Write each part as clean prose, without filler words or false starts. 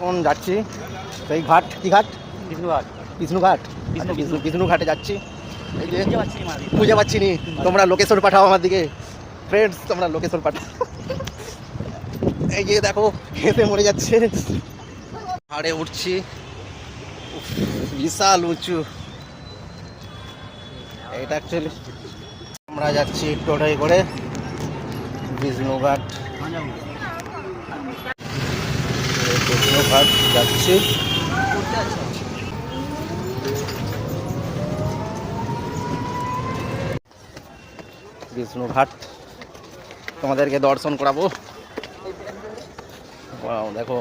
এখন যাচ্ছি সেই ঘাট, কি ঘাট? বিষ্ণুঘাট। বিষ্ণুঘাট। বিষ্ণু বিষ্ণু বিষ্ণুঘাটে যাচ্ছি। এই যে খুঁজে পাচ্ছি না। খুঁজে পাচ্ছি নি, তোমরা লোকেশন পাঠাও আমার দিকে ফ্রেন্ডস, তোমরা লোকেশন পাঠাও। এই যে দেখো খেতে মরে যাচ্ছে, পাহাড়ে উঠছি, উফ, বিশাল উঁচু। এটা অ্যাকচুয়ালি আমরা যাচ্ছি টোটোয় করে বিষ্ণুঘাট। বিষ্ণুঘাট যাচ্ছি। বিষ্ণুঘাট তোমাদেরকে দর্শন করাবো। ওয়াও, দেখো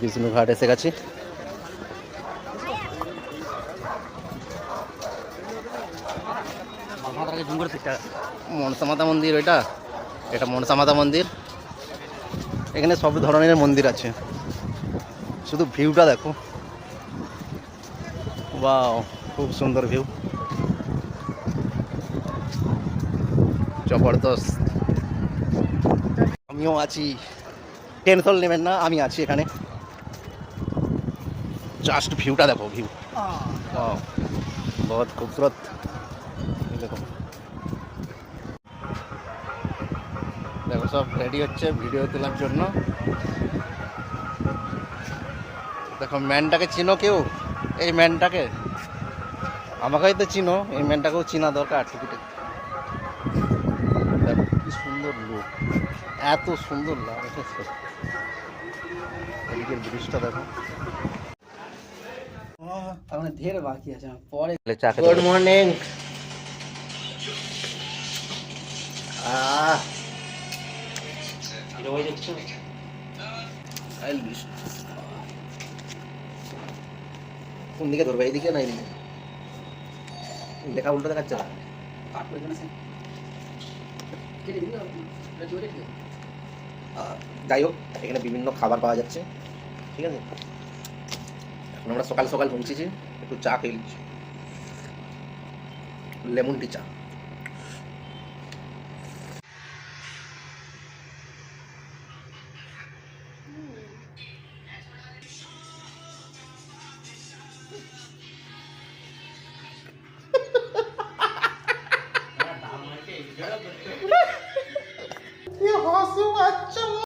বিষ্ণুঘাট এসে গেছি। মনসা মাতা মন্দির, ওইটা এটা মনসা মাতা মন্দির। এখানে সব ধরনের মন্দির আছে, শুধু ভিউটা দেখো। ওয়াও, খুব সুন্দর ভিউ, জবরদস্ত। আমিও আছি, টেনশন নেবেন না, আমি আছি এখানে। জাস্ট ভিউটা দেখো, ভিউ বহুত খুবসুরত। দেখো দেখো সব রেডি হচ্ছে ভিডিও তোলার জন্য। দেখো ম্যানটাকে চিনো কেউ? এই ম্যানটাকে আমাকেই তো চিনো, এই ম্যানটাকেও চিনা দরকার। টিকিটে দেখো কি সুন্দর লুক, এত সুন্দর লাগছে। এদিকের ব্রিজটা দেখো। ঢের বাকি আছে পরে। Good morning. কোন দিকে ধরবে, এইদিকে না এইদিকে? দেখা উল্টো দেখাচ্ছে না। যাই হোক, এখানে বিভিন্ন খাবার পাওয়া যাচ্ছে, ঠিক আছে। এখন আমরা সকাল সকাল পৌঁছেছি, একটু চা খেয়ে নিচ্ছি, লেমন টি চা।